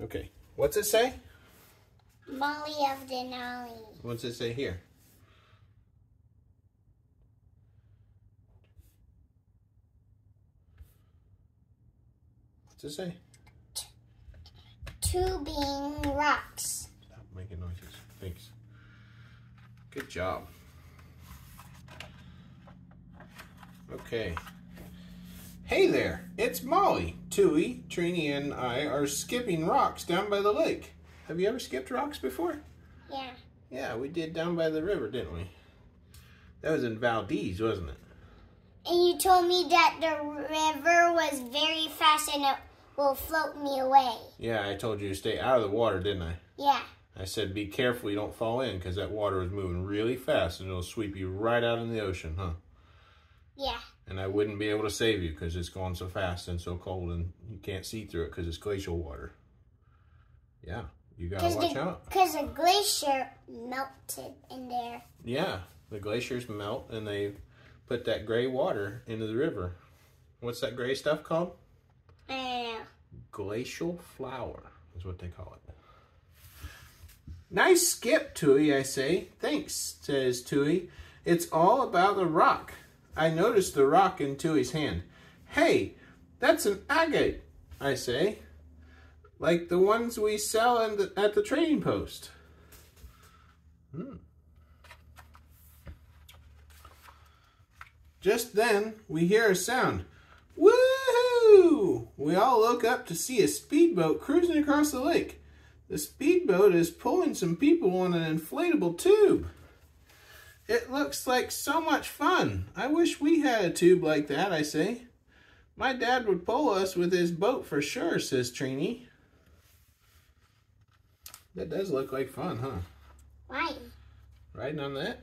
Okay. What's it say? Molly of Denali. What's it say here? What's it say? Tubing rocks. Stop making noises. Thanks. Good job. Okay. Hey there, it's Molly. Tui, Trini, and I are skipping rocks down by the lake. Have you ever skipped rocks before? Yeah. Yeah, we did down by the river, didn't we? That was in Valdez, wasn't it? And you told me that the river was very fast and it will float me away. Yeah, I told you to stay out of the water, didn't I? Yeah. I said be careful you don't fall in because that water was moving really fast and it'll sweep you right out in the ocean, huh? Yeah. And I wouldn't be able to save you because it's going so fast and so cold and you can't see through it because it's glacial water. Yeah, you gotta watch out. Because the glacier melted in there. Yeah, the glaciers melt and they put that gray water into the river. What's that gray stuff called? I don't know. Glacial flour is what they call it. Nice skip, Tui, I say. Thanks, says Tui. It's all about the rock. I noticed the rock in Tui's hand. Hey, that's an agate, I say. Like the ones we sell at the trading post. Just then, we hear a sound. Woohoo! We all look up to see a speedboat cruising across the lake. The speedboat is pulling some people on an inflatable tube. It looks like so much fun. I wish we had a tube like that, I say. My dad would pull us with his boat for sure, says Trini. That does look like fun, huh? Why? Riding on that?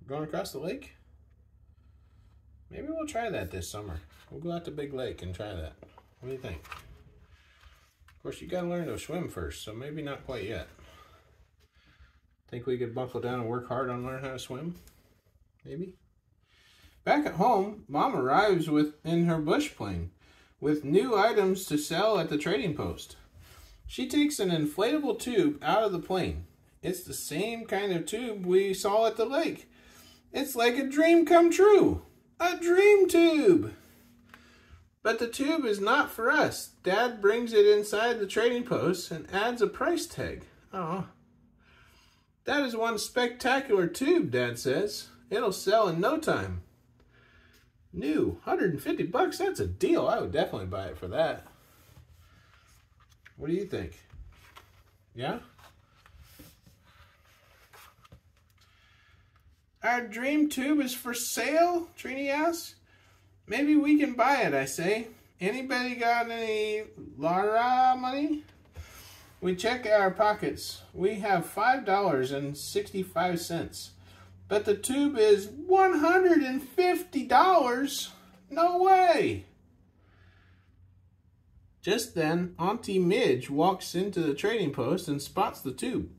Going across the lake? Maybe we'll try that this summer. We'll go out to Big Lake and try that. What do you think? Of course, you gotta learn to swim first, so maybe not quite yet. Think we could buckle down and work hard on learning how to swim? Maybe? Back at home, Mom arrives in her bush plane with new items to sell at the trading post. She takes an inflatable tube out of the plane. It's the same kind of tube we saw at the lake. It's like a dream come true. A dream tube! But the tube is not for us. Dad brings it inside the trading post and adds a price tag. Oh, that is one spectacular tube, Dad says. It'll sell in no time. New, 150 bucks, that's a deal. I would definitely buy it for that. What do you think? Yeah? Our dream tube is for sale? Trini asks. Maybe we can buy it, I say. Anybody got any Lara money? We check our pockets. We have $5.65. But the tube is $150. No way. Just then, Auntie Midge walks into the trading post and spots the tube.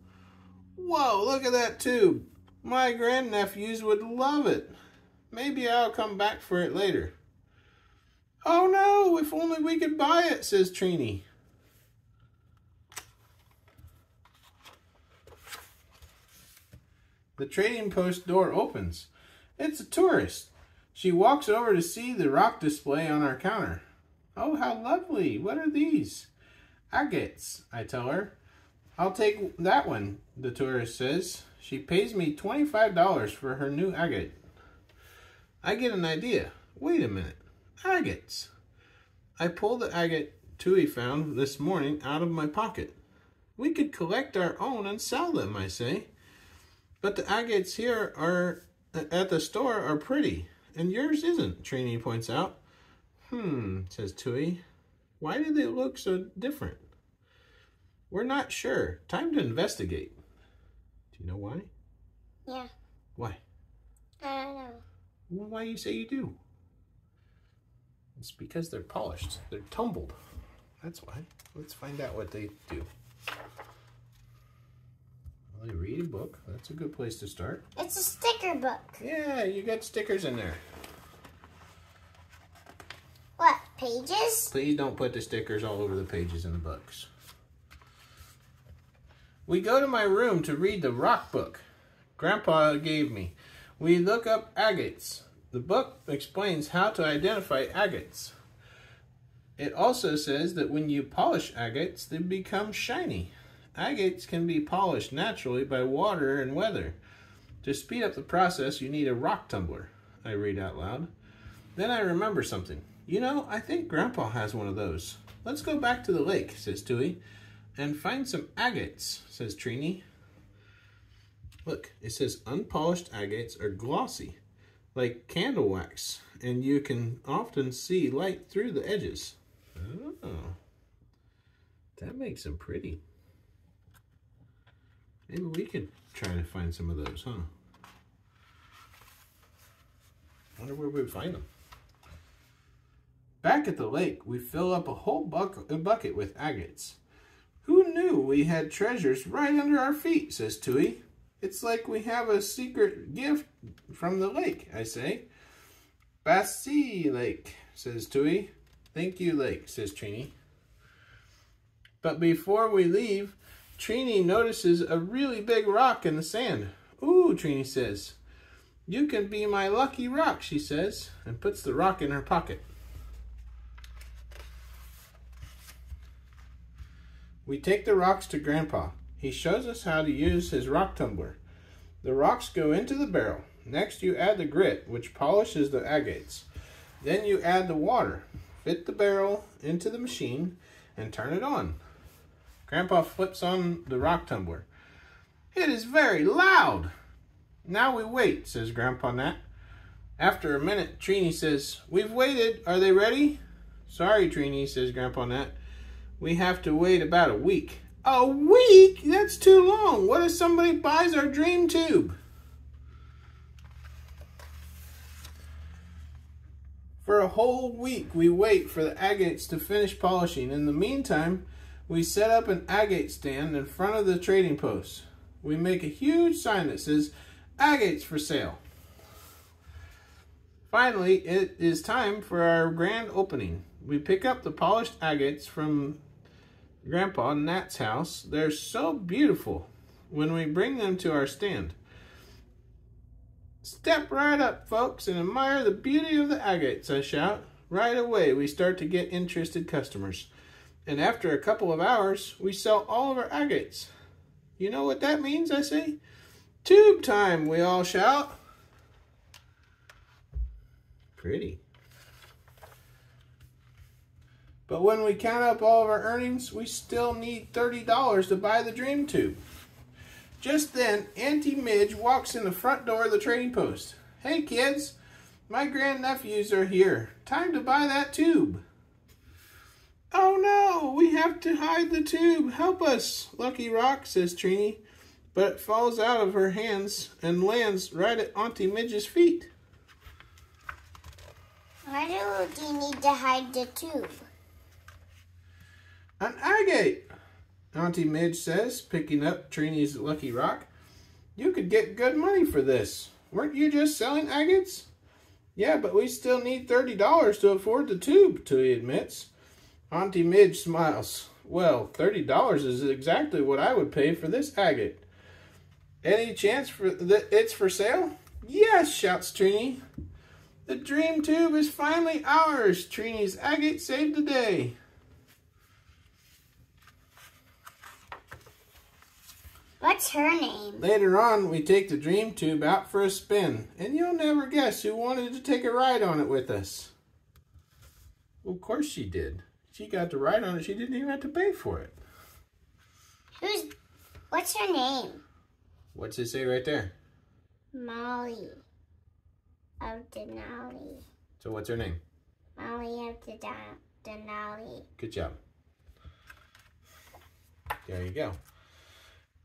Whoa, look at that tube. My grandnephews would love it. Maybe I'll come back for it later. Oh no, if only we could buy it, says Trini. The trading post door opens. It's a tourist. She walks over to see the rock display on our counter. Oh, how lovely. What are these? Agates, I tell her. I'll take that one, the tourist says. She pays me $25 for her new agate. I get an idea. Wait a minute. Agates. I pull the agate Tui found this morning out of my pocket. We could collect our own and sell them, I say. But the agates here at the store are pretty, and yours isn't, Trini points out. Says Tui. Why do they look so different? We're not sure. Time to investigate. Do you know why? Yeah. Why? I don't know. Well, why do you say you do? It's because they're polished. They're tumbled. That's why. Let's find out what they do. Well, they read a book. That's a good place to start. It's a sticker book. Yeah, you got stickers in there. What, pages? Please don't put the stickers all over the pages in the books. We go to my room to read the rock book Grandpa gave me. We look up agates. The book explains how to identify agates. It also says that when you polish agates, they become shiny. Agates can be polished naturally by water and weather. To speed up the process, you need a rock tumbler, I read out loud. Then I remember something. You know, I think Grandpa has one of those. Let's go back to the lake, says Tui, and find some agates, says Trini. Look, it says unpolished agates are glossy, like candle wax, and you can often see light through the edges. Oh, that makes them pretty. Maybe we could try to find some of those, huh? Wonder where we'd find them. Back at the lake, we fill up a whole bucket with agates. Who knew we had treasures right under our feet, says Tui. It's like we have a secret gift from the lake, I say. Bassi Lake, says Tui. Thank you, Lake, says Trini. But before we leave, Trini notices a really big rock in the sand. Ooh, Trini says. You can be my lucky rock, she says, and puts the rock in her pocket. We take the rocks to Grandpa. He shows us how to use his rock tumbler. The rocks go into the barrel. Next, you add the grit, which polishes the agates. Then you add the water. Fit the barrel into the machine and turn it on. Grandpa flips on the rock tumbler. It is very loud. Now we wait, says Grandpa Nat. After a minute, Trini says, we've waited. Are they ready? Sorry, Trini, says Grandpa Nat. We have to wait about a week. A week? That's too long. What if somebody buys our dream tube? For a whole week, we wait for the agates to finish polishing. In the meantime, we set up an agate stand in front of the trading post. We make a huge sign that says, agates for sale. Finally, it is time for our grand opening. We pick up the polished agates from Grandpa Nat's house. They're so beautiful when we bring them to our stand. Step right up, folks, and admire the beauty of the agates, I shout. Right away, we start to get interested customers. And after a couple of hours, we sell all of our agates. You know what that means, I say? Tube time, we all shout. Pretty. But when we count up all of our earnings, we still need $30 to buy the dream tube. Just then, Auntie Midge walks in the front door of the trading post. Hey kids, my grandnephews are here. Time to buy that tube. Oh no, we have to hide the tube. Help us, Lucky Rock, says Trini. But it falls out of her hands and lands right at Auntie Midge's feet. Why do you need to hide the tube? An agate, Auntie Midge says, picking up Trini's Lucky Rock. You could get good money for this. Weren't you just selling agates? Yeah, but we still need $30 to afford the tube, Tui admits. Auntie Midge smiles. Well, $30 is exactly what I would pay for this agate. Any chance it's for sale? Yes, shouts Trini. The dream tube is finally ours. Trini's agate saved the day. What's her name? Later on, we take the dream tube out for a spin, and you'll never guess who wanted to take a ride on it with us. Well, of course she did. She got to ride on it. She didn't even have to pay for it. What's her name? What's it say right there? Molly of Denali. So what's her name? Molly of Denali. Good job. There you go.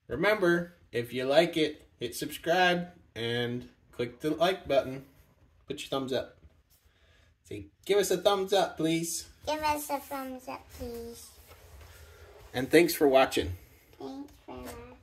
Remember, if you like it, hit subscribe and click the like button. Put your thumbs up. Say, give us a thumbs up, please. Give us a thumbs up, please. And thanks for watching. Thanks for watching.